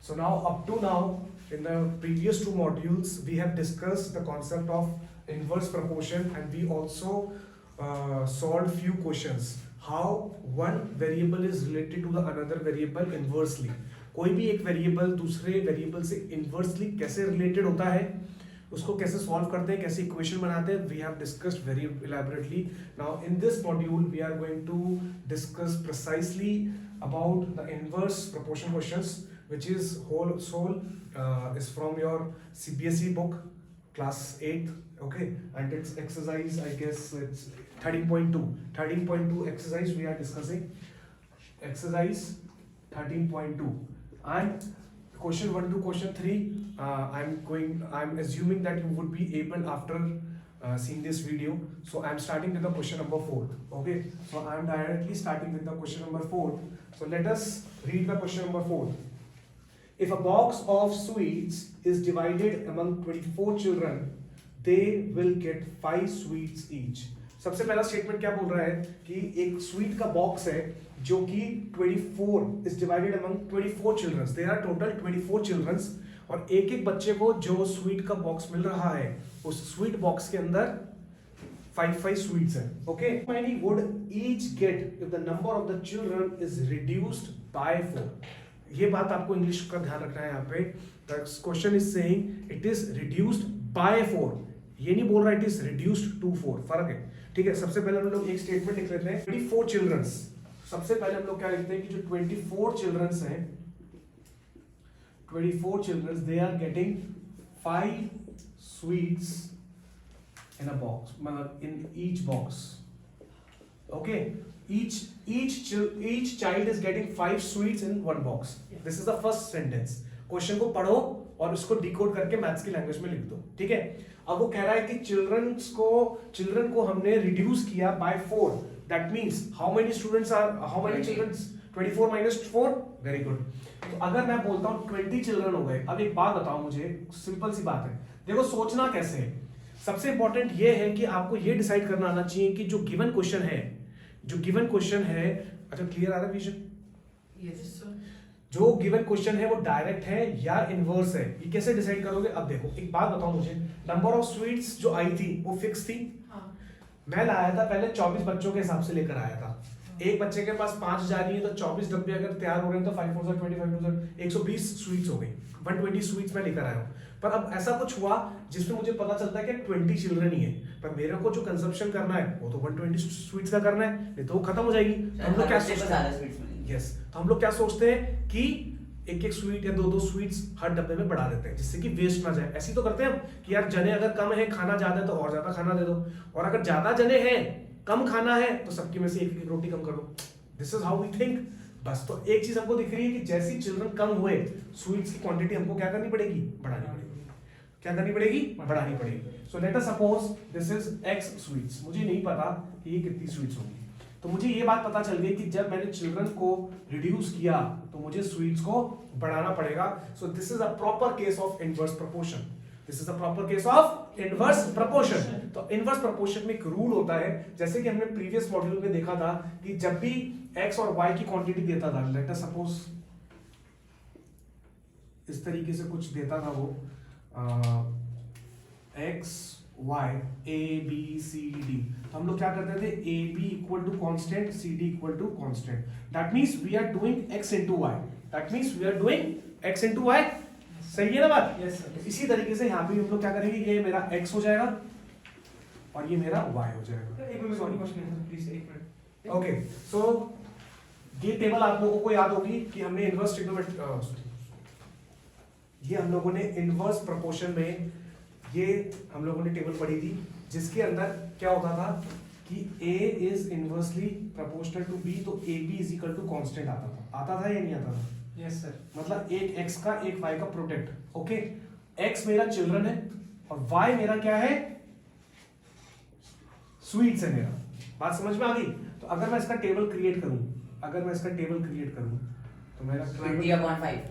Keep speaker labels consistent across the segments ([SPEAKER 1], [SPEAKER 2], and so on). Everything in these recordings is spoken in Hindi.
[SPEAKER 1] So now, up to now, in the previous two modules, we have discussed the concept of inverse proportion, and we also solved few questions. How one variable is related to the another variable inversely. कोई भी एक वेरिएबल दूसरे वेरिएबल से इनवर्सली कैसे रिलेटेड होता है, उसको कैसे सॉल्व करते हैं, कैसे इक्वेशन बनाते हैं, we have discussed very elaborately. Now in this module we are going to discuss precisely about the inverse proportion questions, which is is from your CBSE book class 8th, okay, and it's exercise, I guess it's 13.2 exercise we are discussing, exercise 13.2, and question 1 to question 3. I'm assuming that you would be able after seeing this video. So I'm starting with the question number 4. Okay, so I'm directly starting with the question number 4. So let us read the question number 4. If a box of sweets is divided among 24 children, they will get 5 sweets each. सबसे पहला स्टेटमेंट क्या बोल रहा है कि एक स्वीट का बॉक्स है जो कि 24 is divided among 24 children. There are total 24 children, और एक एक बच्चे को जो स्वीट का बॉक्स मिल रहा है उस स्वीट बॉक्स के अंदर 5 स्वीट्स हैं. Okay, many would each get if the number of the children is reduced by 4. ये बात आपको इंग्लिश का ध्यान रखना है यहाँ पे. The question is saying it is reduced by 4. ये नहीं बोल रहा it is reduced to 4. फर्क है, ठीक है. सबसे पहले हम लोग एक स्टेटमेंट लिख लेते हैं 24 चिल्ड्रंस. सबसे पहले हम लोग क्या लिखते हैं कि जो 24 चिल्ड्रंस हैं, 24 children, they are getting 5 sweets in a box, in each box. Okay, each child is getting 5 sweets in one box. This is the first sentence. Question को पढ़ो और उसको डिकोड करके मैथ्स की लैंग्वेज में लिख दो, ठीक है. अब वो कह रहा है कि चिल्ड्रन को हमने रिड्यूस किया by 4. That means how many children? 24 minus 4. Very good. तो अगर मैं बोलता हूँ 20 चिल्ड्रन हो गए. अब एक बात बताओ मुझे, सिंपल सी बात है. देखो सोचना कैसे है. सबसे इंपॉर्टेंट ये है कि आपको ये डिसाइड करना आना चाहिए कि जो गिवन क्वेश्चन है, अच्छा क्लियर आ रहा है विजन?
[SPEAKER 2] Yes sir.
[SPEAKER 1] जो गिवन क्वेश्चन है वो डायरेक्ट है या इनवर्स है, ये कैसे डिसाइड करोगे? अब देखो एक बात बताओ मुझे, नंबर ऑफ स्वीट्स जो आई थी वो फिक्स थी.
[SPEAKER 2] हाँ.
[SPEAKER 1] मैं लाया था पहले 24 बच्चों के हिसाब से लेकर आया था. एक बच्चे के पास 5 जा रही है तो 24 डब्बे अगर तैयार हो रहे हैं तो 5 4 25 120 स्वीट्स हो गई. 120 स्वीट्स मैं लेकर आया हूँ. पर अब ऐसा कुछ हुआ जिसमें मुझे पता चलता है कि 20 चिल्ड्रन ही है, पर मेरे को जो कंजप्शन करना है वो तो 120 स्वीट्स का करना है, नहीं तो वो खत्म हो जाएगी. हम लोग क्या सोचते हैं? यस, तो हम लोग क्या सोचते हैं कि एक स्वीट या दो स्वीट्स हर डब्बे में बढ़ा देते हैं जिससे कि वेस्ट ना जाए. ऐसी तो करते हैं हम कि यार जने अगर कम है, खाना ज्यादा है तो और ज्यादा खाना दे दो, और अगर ज्यादा जने हैं, कम खाना है तो सबकी में से एक रोटी कम कर दो. This is how we think. बस तो एक चीज हमको दिख रही है कि जैसी चिल्ड्रन कम हुए, स्वीट्स की क्वांटिटी हमको क्या करनी पड़ेगी? बढ़ानी पड़ेगी. क्या करनी पड़ेगी? बढ़ानी पड़ेगी. So let us suppose this is x sweets. मुझे नहीं पता कि ये कितनी स्वीट्स होंगी, तो मुझे ये बात पता चल गई कि जब मैंने चिल्ड्रन को रिड्यूस किया तो मुझे स्वीट्स को बढ़ाना पड़ेगा. So this is a proper case of inverse proportion. This is a proper case of inverse proportion. तो इनवर्स प्रोपोर्शन में एक रूल होता है, जैसे कि हमने प्रीवियस मॉड्यूल में देखा था कि जब भी x और y की क्वांटिटी देता था, लेट अस सपोज इस तरीके से कुछ देता था वो, x y a b c d, तो हम लोग क्या करते थे? a b equal to constant, c d equal to constant. That means we are doing x into y. That means we are doing x into y. सही है ना बात?
[SPEAKER 2] Yes sir.
[SPEAKER 1] इसी तरीके से यहाँ पे हम लोग क्या करेंगे, ये मेरा x हो जाएगा और ये मेरा y हो जाएगा.
[SPEAKER 2] एक मिनट क्वेश्चन प्लीज, एक मिनट.
[SPEAKER 1] ओके, सो ये टेबल आप लोगों को याद होगी कि हमने इनवर्स ट्रिग्नोमेट्री, ये हम लोगों ने इनवर्स प्रोपोर्शन में ये हम लोगों ने टेबल पढ़ी थी, जिसके अंदर क्या होता था कि a is inversely proportional to b, तो ab is equal to constant आता था या नहीं आता था?
[SPEAKER 2] Yes sir.
[SPEAKER 1] मतलब एक x का एक y का प्रोडक्ट. ओके, x मेरा चिल्ड्रन है और y मेरा क्या है? स्वीट्स है मेरा. बात समझ में आ गई? तो अगर मैं इसका टेबल क्रिएट करूं, तो मेरा
[SPEAKER 3] 20/5.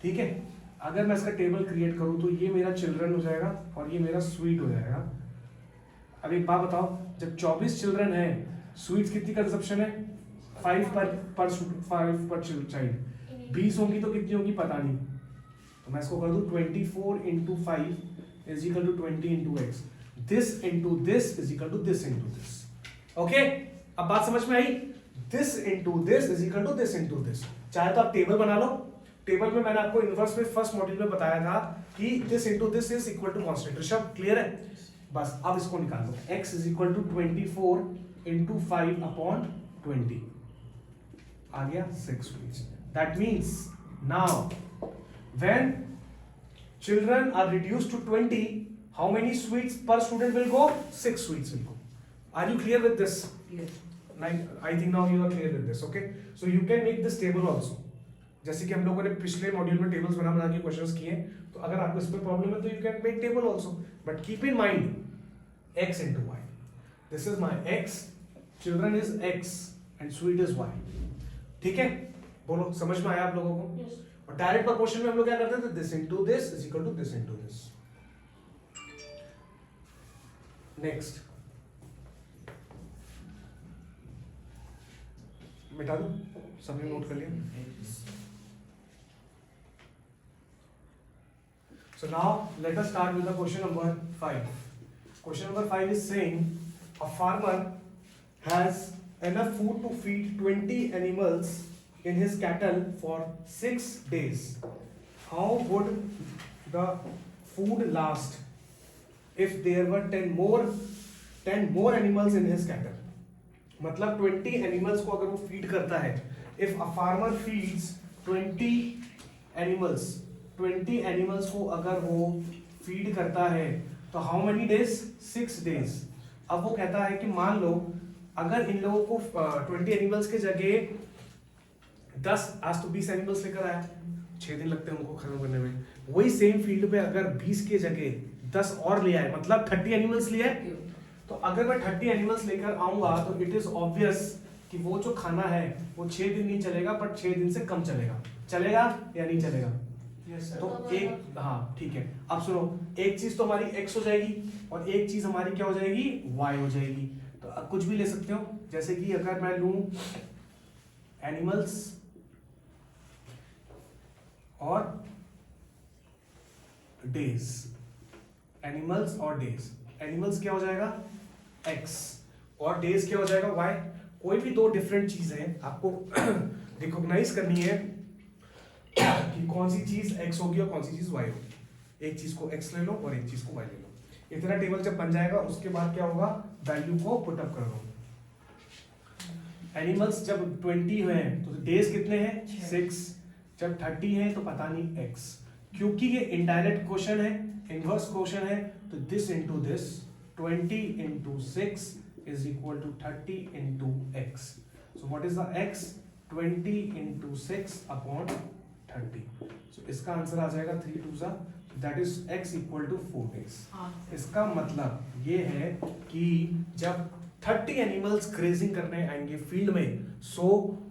[SPEAKER 1] ठीक है. अगर मैं इसका टेबल क्रिएट करूं तो ये मेरा चिल्ड्रन हो जाएगा और ये मेरा स्वीट हो जाएगा. अब एक बात बताओ, जब 24 चिल्ड्रन है, स्वीट्स कितनी कंजप्शन है? 5 पर चाइल्ड, 20 होंगी तो कितनी होगी पता नहीं, तो मैं इसको कर दूं 24 into 5 is equal to 20 into x, this into this is equal to this into this. Okay, अब बात समझ में आई, this into this is equal to this into this. चाहे तो आप टेबल बना लो, टेबल में मैंने आपको इनवर्स में फर्स्ट मॉड्यूल में बताया था कि this into this is equal to constant. Rishabh clear है? बस अब इसको निकाल दो, x is equal to 24 into 5 upon 20 आ गया 6 weeks. That means now when children are reduced to 20, how many sweets per student will go? 6 sweets will go. Are you clear with this?
[SPEAKER 2] Yes.
[SPEAKER 1] I think now you are clear with this. Okay, so you can make this table also. जैसे कि हम लोगों ने पिछले मॉड्यूल में टेबल्स बना बना के क्वेश्चंस किए, तो अगर आपको इस पे प्रॉब्लम है तो you can make table also, but keep in mind x into y. This is my x, children is x and sweet is y. ठीक है, बोलो समझ में आया आप लोगों को?
[SPEAKER 2] Yes.
[SPEAKER 1] और डायरेक्ट प्रोपोर्शन में हम लोग क्या करते थे, this into this is equal to this into this. Next मिटा दो, सभी नोट कर लिया. So now let us start with the question number 5. Question number 5 is saying a farmer has enough food to feed 20 animals in his cattle for 6 days. How would the food last if there were 10 more animals in his cattle? मतलब 20 animals को अगर वो feed करता है, if a farmer feeds 20 animals को अगर वो feed करता है, तो how many days? 6 days. अब वो कहता है कि मान लो अगर इन लोगों को 20 एनिमल्स के जगह 10, आज तो 20 एनिमल्स लेकर आया, 6 दिन लगते हैं उनको खत्म करने में, वही सेम फील्ड पे अगर 20 के जगह 10 और ले आए, मतलब 30 एनिमल्स ले आए, तो अगर मैं 30 एनिमल्स लेकर आऊंगा तो इट इज ऑब्वियस कि वो जो खाना है वो 6 दिन नहीं चलेगा, पर 6 दिन से कम चलेगा. चलेगा या नहीं चलेगा?
[SPEAKER 2] Yes, sir.
[SPEAKER 1] तो एक, हाँ ठीक है, अब सुनो, एक चीज तो हमारी x हो जाएगी और एक चीज हमारी क्या हो जाएगी, y हो जाएगी. तो अब कुछ भी ले सकते हो, जैसे कि अगर मैं लूं एनिमल्स और डेज, एनिमल्स और डेज, एनिमल्स क्या हो जाएगा x और डेज क्या हो जाएगा y. कोई भी दो डिफरेंट चीजें आपको रिकॉग्नाइज करनी है कि कौन सी चीज x होगी और कौन सी चीज y होगी. एक चीज को x ले लो और एक चीज को y ले लो. इतना टेबल जब बन जाएगा उसके बाद क्या होगा, वैल्यू को पुट अप कर दो. एनिमल्स जब 20 हुए हैं तो डेज कितने हैं, 6. जब 30 हैं तो पता नहीं x, क्योंकि ये इनडायरेक्ट क्वेश्चन है, इनवर्स क्वेश्चन है, तो this into this 20 into 6 is equal to 30 into x. So what is the x? 20 into 6 upon 30. So इसका आंसर आ जाएगा 3 2 सा, that is x equal to 4 days. इसका मतलब ये है कि जब 30 एनिमल्स ग्रेजिंग करने आएंगे फील्ड में, so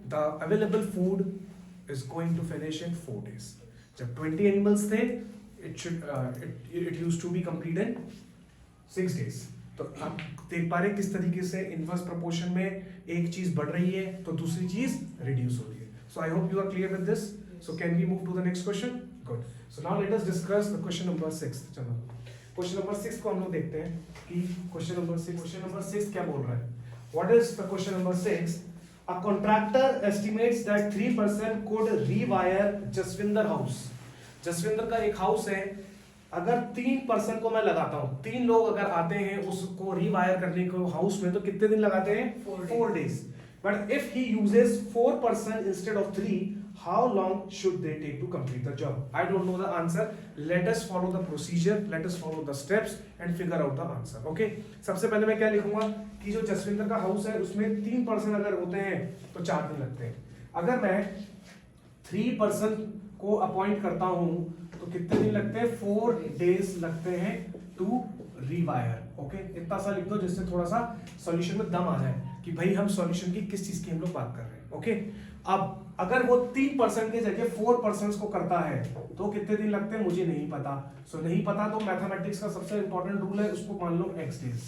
[SPEAKER 1] the available food is going to finish in 4 days. जब 20 एनिमल्स थे, it used to be complete in 6 days. तो आप देख पा रहे किस तरीके से इनवर्स प्रोपोर्शन में एक चीज बढ़ रही है तो दूसरी चीज रिड्यूस हो रही है. So I hope you are clear with this. So can we move to the next question? Good. So now let us discuss the question number 6. चलो क्वेश्चन नंबर 6 को हम लोग देखते हैं कि क्वेश्चन नंबर 6 क्या बोल रहा है. What is the question number 6? A contractor estimates that 3% could rewire Jaswinder house. Jaswinder का एक हाउस है, अगर 3% को मैं लगाता हूं, 3 लोग अगर आते हैं उसको रीवायर करने को हाउस में, तो कितने दिन लगाते हैं? 4 days. But if he uses 4% instead of 3, how long should they take to complete the job? I don't know the answer. Let us follow the procedure, let us follow the steps and figure out the answer. Okay, सबसे पहले मैं क्या लिखूंगा कि जो जसविंदर का हाउस है उसमें 3% अगर होते हैं तो 4 दिन लगते हैं. अगर मैं 3% को अपॉइंट करता हूं तो कितने दिन लगते हैं? 4 days लगते हैं टू रीवायर. ओके, इतना सा लिख दो जिससे थोड़ा सा सॉल्यूशन में दम आ जाए कि भाई हम सॉल्यूशन की किस चीज की हम लोग बात कर रहे हैं. ओके, अब अगर वो 3% के जगह 4% को करता है तो कितने दिन लगते हैं? मुझे नहीं पता. सो नहीं पता तो मैथमेटिक्स का सबसे इंपॉर्टेंट रूल है, उसको मान लो x days.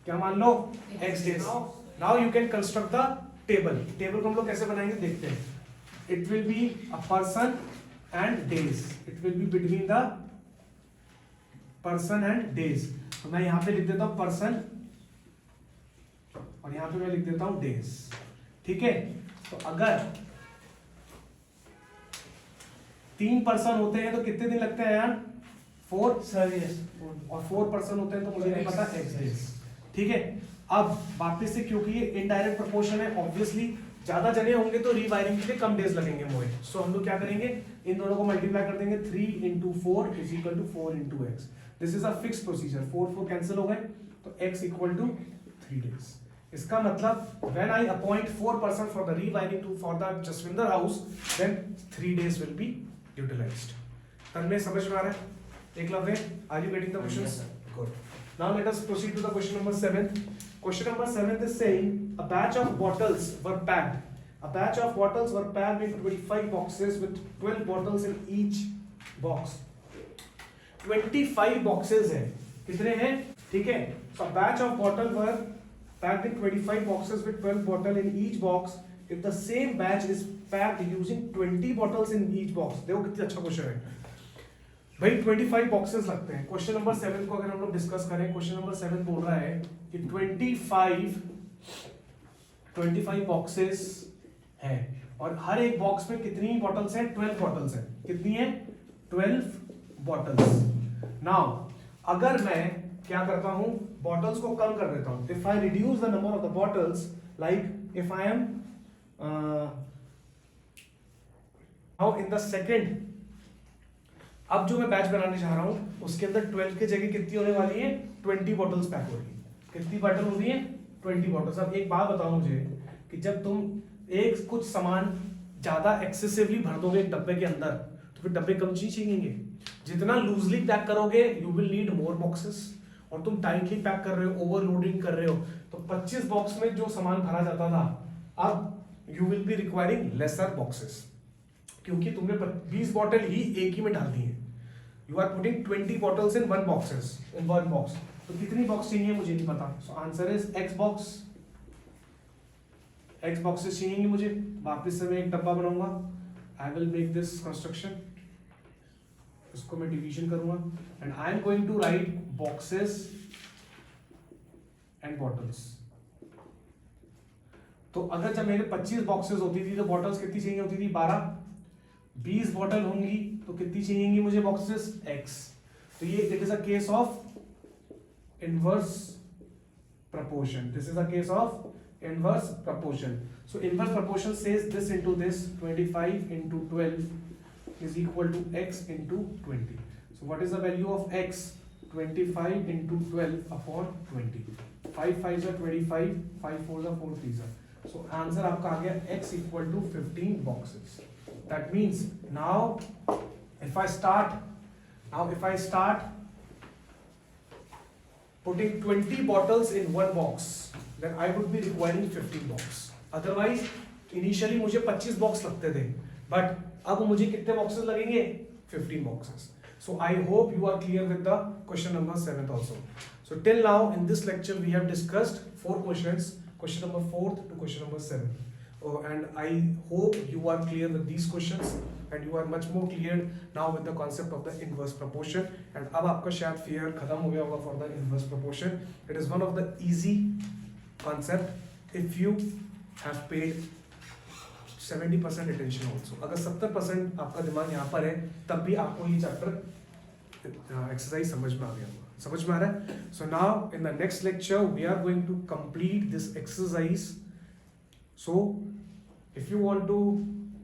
[SPEAKER 1] क्या मान लो? x days. Now you can construct the table को हम लोग कैसे बनाएंगे देखते हैं. It will be a person and days. It will be between the person and days. तो मैं यहाँ पे लिख देता हूँ person और यहाँ पे मैं लिख देता हूँ days. ठीक है. तो अगर 3 पर्सन होते हैं तो कितने दिन लगते हैं यार? 4
[SPEAKER 2] सर यस
[SPEAKER 1] और 4 पर्सन होते हैं तो मुझे नहीं पता x days. ठीक है. अब वापस से क्योंकि ये इनडायरेक्ट प्रोपोर्शन है, ऑब्वियसली ज्यादा जने होंगे तो रीवायरिंग के लिए कम डेज लगेंगे मोए. सो हम लोग क्या करेंगे, इन दोनों को मल्टीप्लाई कर देंगे. 3 into 4 is equal to 4 into x. This is a fix procedure. 4 cancel हो गए तो x equal to 3 days. इसका मतलब when I appoint 4 person for the rewiring to for the Jaswinder house, then 3 days will be utilized. तन्मय समझ में आ रहा है? Eklavya, are you getting the questions? Good. Now let us proceed to the question number 7. Question number 7 is saying a batch of bottles were packed. A batch of bottles were packed in 25 boxes with 12 bottles in each box. 25 boxes है. कितने हैं? ठीक है. So a batch of bottle were packed in 25 boxes with 12 bottle in each box. If the same batch is packed using 20 bottles in each box. देखो कितना अच्छा क्वेश्चन है. भाई 25 बॉक्सेस लगते हैं. क्वेश्चन नंबर 7 को अगर हम लोग डिस्कस करें, क्वेश्चन नंबर 7 बोल रहा है कि 25 बॉक्सेस हैं और हर एक बॉक्स में कितनी बॉटल्स हैं? 12 बॉटल्स हैं. कितनी है? 12 बॉटल्स. नाउ अगर मैं क्या करता हूं, बॉटल्स को कम कर देता हूं. If I reduce the number of the bottles, like if I am now in the second, अब जो मैं बैच बनाने चाह रहा हूं उसके अंदर 12 की जगह कितनी होने वाली है? 20 बॉटल्स पैक हो रही है. कितनी बॉटल हो रही है? 20 बॉटल्स. अब एक बात बताओ मुझे कि जब तुम एक कुछ सामान ज्यादा एक्सेसिवली भर दोगे एक डब्बे के अंदर तो फिर डब्बे कम चीज चाहिए. जितना लूजली पैक करोगे you will need more boxes, और तुम टाइटली पैक कर रहे हो, ओवरलोडिंग कर रहे हो, तो 25 बॉक्स में जो सामान भरा जाता था अब you will be requiring lesser boxes, क्योंकि तुमने 20 बॉटल ही एक ही में डाल दी है. You are putting 20 bottles in one box. तो कितनी बॉक्स चाहिए मुझे नहीं पता. So answer is x boxes चाहिए मुझे. वापस से मैं एक डब्बा बनाऊंगा. I will make this construction. इसको मैं डिवीजन करूंगा and I am going to write boxes and bottles. तो अगर जब मेरे 25 बॉक्सेस होती थी तो बॉटल्स कितनी चाहिए होती थी? 12. 20 बॉटल होंगी तो कितनी चाहिए मुझे बॉक्सेस? x. तो ये it is a case of inverse proportion. This is a case of inverse proportion. So inverse proportion says this into this, 25 into 12 is equal to x into 20. So what is the value of x? 25 into 12 upon 20. 5 5s are 25, 5 4s are 4 3s are. So answer आपका आ गया x equal to 15 boxes. That means now if I start putting 20 bottles in one box, then I would be requiring 15 box. Otherwise, initially मुझे 25 box लगते थे, but अब मुझे कितने boxes लगेंगे? 15 boxes. So I hope you are clear with the question number 7 also. So till now in this lecture we have discussed 4 questions, question number 4 to question number 7. And I hope you are clear with these questions and you are much more clear now with the concept of the inverse proportion. And अब आपका शायद fear खत्म हो गया होगा for the inverse proportion. It is one of the easy concept if you have paid 70% attention also. अगर 70% आपका दिमाग यहाँ पर है तब भी आपको ये चैप्टर एक्सरसाइज समझ में आ गया होगा. समझ में आ रहा है? So now in the next lecture we are going to complete this exercise. So if you want to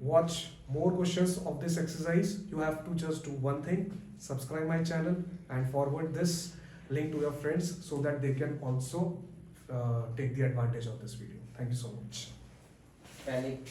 [SPEAKER 1] watch more questions of this exercise, you have to just do one thing: subscribe my channel and forward this link to your friends so that they can also take the advantage of this video. Thank you so much.
[SPEAKER 3] Panic.